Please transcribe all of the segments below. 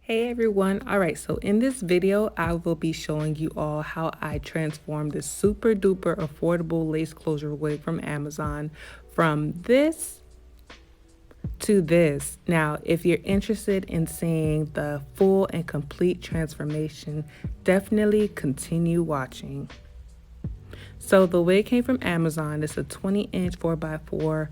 Hey everyone. All right, so in this video, I will be showing you all how I transformed this super duper affordable lace closure wig from Amazon from this to this. Now, if you're interested in seeing the full and complete transformation, definitely continue watching. So the wig came from Amazon. It's a 20-inch 4x4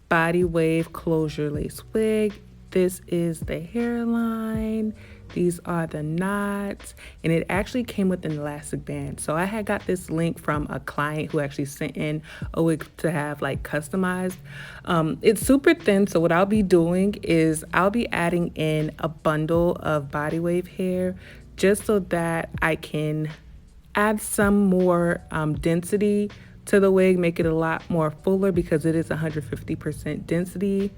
body wave closure lace wig. This is the hairline. These are the knots, and it actually came with an elastic band. So I had got this link from a client who actually sent in a wig to have like customized. It's super thin, so what I'll be doing is I'll be adding in a bundle of body wave hair just so that I can add some more density to the wig, make it a lot more fuller because it is 150% density.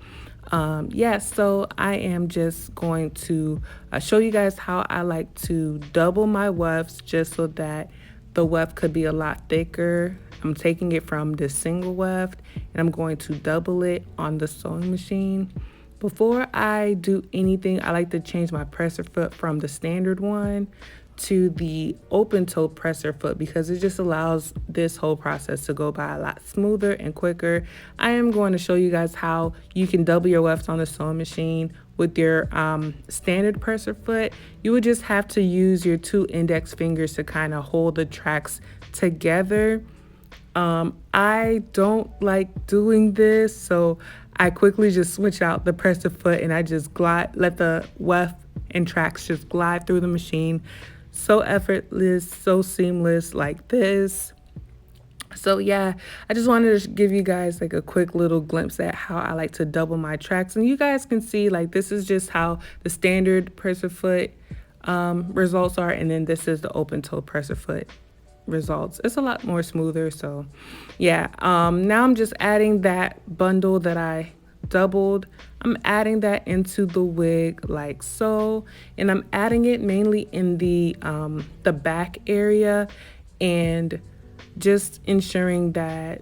So I am just going to show you guys how I like to double my wefts just so that the weft could be a lot thicker. I'm taking it from the single weft and I'm going to double it on the sewing machine. Before I do anything, I like to change my presser foot from the standard one to the open toe presser foot because it just allows this whole process to go by a lot smoother and quicker. I am going to show you guys how you can double your wefts on the sewing machine with your standard presser foot. You would just have to use your 2 index fingers to kind of hold the tracks together. I don't like doing this, so I quickly just switch out the presser foot and I just let the weft and tracks just glide through the machine. So effortless, so seamless like this. So yeah, I just wanted to give you guys like a quick little glimpse at how I like to double my tracks. And you guys can see like this is just how the standard presser foot results are. And then this is the open toe presser foot results. It's a lot more smoother. So yeah, now I'm just adding that bundle that I doubled. I'm adding that into the wig like so, and I'm adding it mainly in the back area and just ensuring that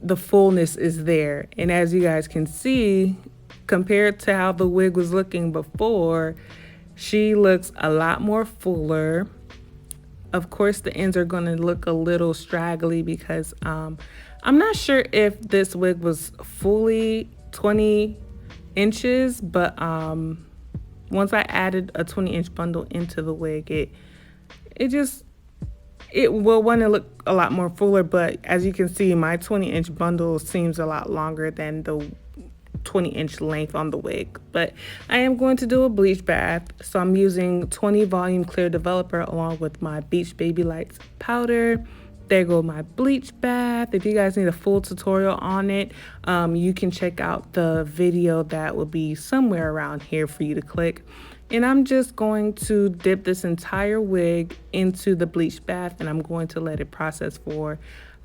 the fullness is there. And as you guys can see, compared to how the wig was looking before, she looks a lot more fuller. Of course, the ends are going to look a little straggly because I'm not sure if this wig was fully 20 inches, but once I added a 20-inch bundle into the wig, it will want to look a lot more fuller. But as you can see, my 20-inch bundle seems a lot longer than the 20-inch length on the wig. But I am going to do a bleach bath, so I'm using 20 volume clear developer along with my Beach Baby Lights powder. There go my bleach bath. If you guys need a full tutorial on it, you can check out the video that will be somewhere around here for you to click. And I'm just going to dip this entire wig into the bleach bath, and I'm going to let it process for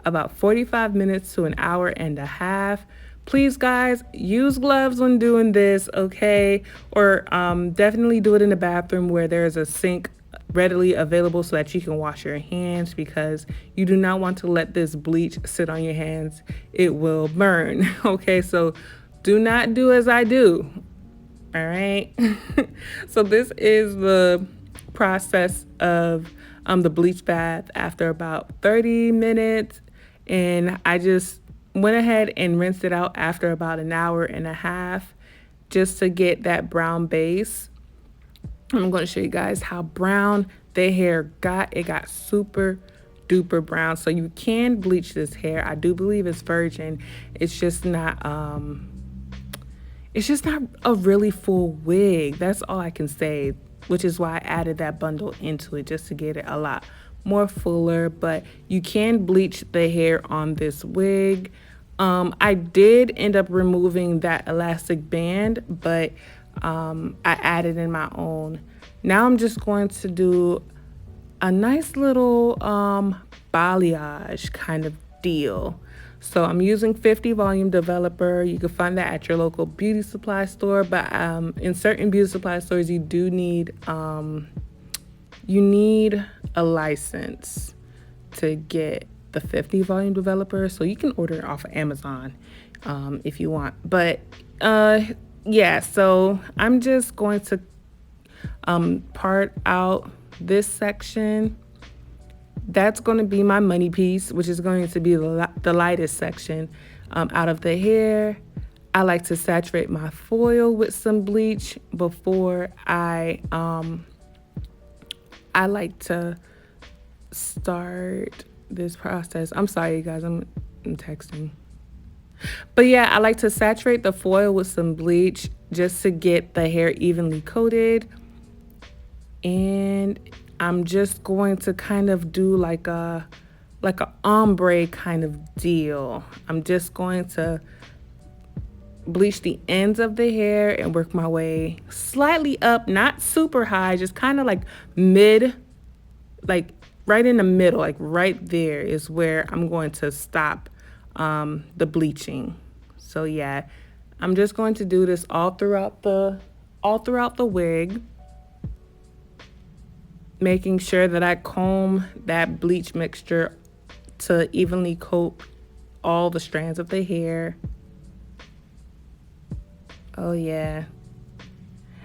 about 45 minutes to an hour and a half. Please, guys, use gloves when doing this, okay? Or definitely do it in the bathroom where there's a sink readily available so that you can wash your hands, because you do not want to let this bleach sit on your hands. It will burn, okay? So do not do as I do, all right? So this is the process of the bleach bath after about 30 minutes, and I just went ahead and rinsed it out after about an hour and a half just to get that brown base. I'm going to show you guys how brown the hair got. It got super duper brown. So you can bleach this hair. I do believe it's virgin. It's just not a really full wig. That's all I can say, which is why I added that bundle into it, just to get it a lot more fuller. But you can bleach the hair on this wig. I did end up removing that elastic band, but I added in my own. Now I'm just going to do a nice little balayage kind of deal. So I'm using 50 volume developer. You can find that at your local beauty supply store, but in certain beauty supply stores you do need a license to get the 50 volume developer, so you can order it off of Amazon if you want. But yeah, so I'm just going to part out this section. That's going to be my money piece, which is going to be the lightest section out of the hair. I like to saturate my foil with some bleach before I like to start this process. I'm sorry, you guys, I'm texting. But yeah, I like to saturate the foil with some bleach just to get the hair evenly coated. And I'm just going to kind of do like a ombre kind of deal. I'm just going to bleach the ends of the hair and work my way slightly up, not super high, just kind of like mid, like right in the middle, like right there is where I'm going to stop the bleaching. So yeah, I'm just going to do this all throughout the wig, making sure that I comb that bleach mixture to evenly coat all the strands of the hair. Oh yeah.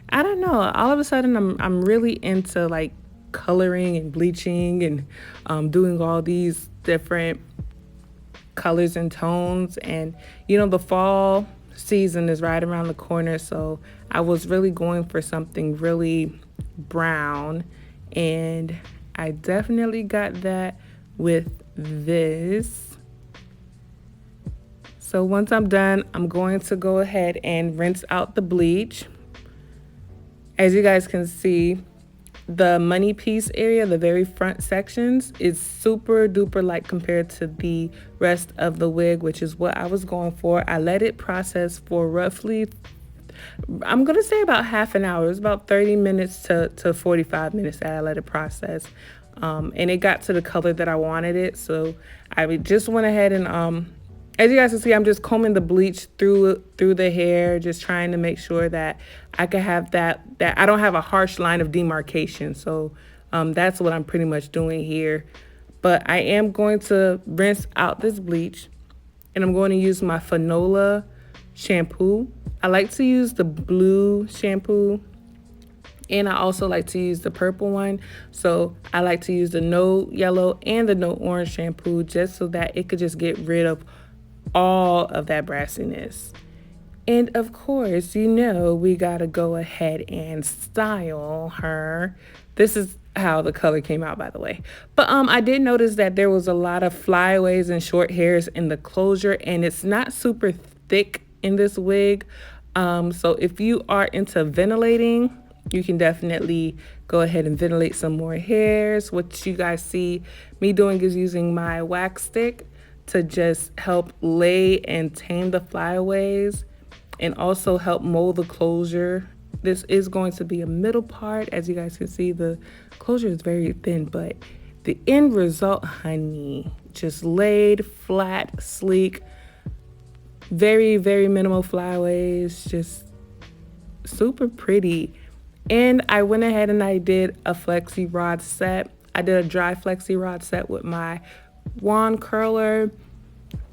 I don't know. All of a sudden I'm really into like coloring and bleaching and doing all these different colors and tones. And you know, the fall season is right around the corner, so I was really going for something really brown, and I definitely got that with this. So once I'm done, I'm going to go ahead and rinse out the bleach. As you guys can see, the money piece area, the very front sections, is super duper light compared to the rest of the wig, which is what I was going for. I let it process for roughly, I'm gonna say about half an hour. It was about 30 minutes to 45 minutes that I let it process. And it got to the color that I wanted it. So I just went ahead and, as you guys can see, I'm just combing the bleach through the hair, just trying to make sure that I can have that I don't have a harsh line of demarcation. So that's what I'm pretty much doing here. But I am going to rinse out this bleach, and I'm going to use my Fanola shampoo. I like to use the blue shampoo, and I also like to use the purple one. So I like to use the no yellow and the no orange shampoo, just so that it could just get rid of all of that brassiness. And of course, you know, we gotta go ahead and style her. This is how the color came out, by the way. But I did notice that there was a lot of flyaways and short hairs in the closure, and it's not super thick in this wig. So if you are into ventilating, you can definitely go ahead and ventilate some more hairs. What you guys see me doing is using my wax stick to just help lay and tame the flyaways and also help mold the closure. This is going to be a middle part. As you guys can see, the closure is very thin, but the end result, honey, just laid, flat, sleek, very, very minimal flyaways, just super pretty. And I went ahead and I did a flexi rod set. I did a dry flexi rod set with my wand curler,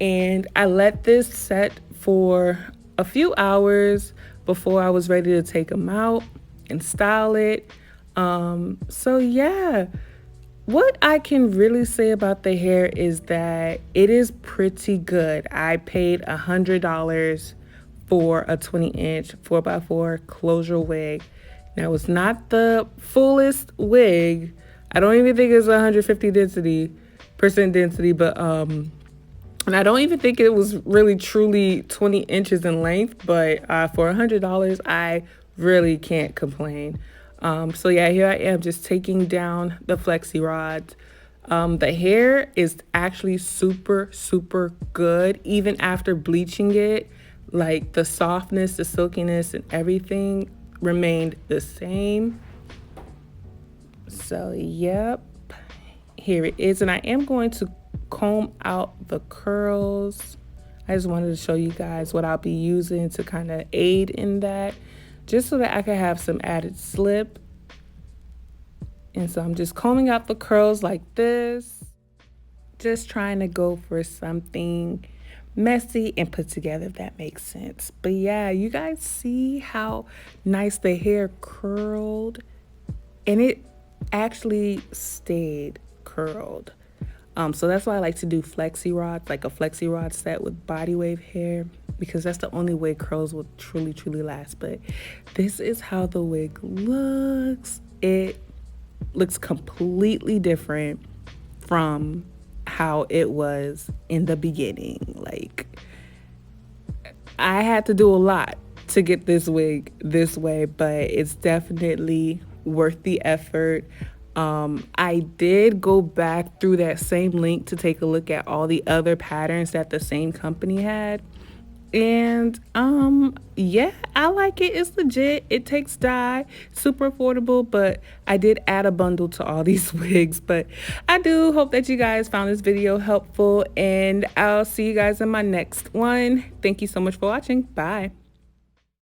and I let this set for a few hours before I was ready to take them out and style it. So yeah, what I can really say about the hair is that it is pretty good. I paid $100 for a 20-inch 4x4 closure wig. Now, it's not the fullest wig. I don't even think it's 150% density, but and I don't even think it was really truly 20 inches in length, but for $100, I really can't complain. So yeah, here I am just taking down the flexi rods. The hair is actually super, super good. Even after bleaching it, like the softness, the silkiness, and everything remained the same. So yep, here it is. And I am going to comb out the curls. I just wanted to show you guys what I'll be using to kind of aid in that, just so that I can have some added slip. And so I'm just combing out the curls like this, just trying to go for something messy and put together, if that makes sense. But yeah, you guys see how nice the hair curled. and it actually stayed curled. So that's why I like to do flexi rods, like a flexi rod set with body wave hair, because that's the only way curls will truly, truly last. But this is how the wig looks. It looks completely different from how it was in the beginning. Like, I had to do a lot to get this wig this way, but it's definitely worth the effort. I did go back through that same link to take a look at all the other patterns that the same company had. And yeah, I like it. It's legit. It takes dye, super affordable, but I did add a bundle to all these wigs. But I do hope that you guys found this video helpful, and I'll see you guys in my next one. Thank you so much for watching. Bye.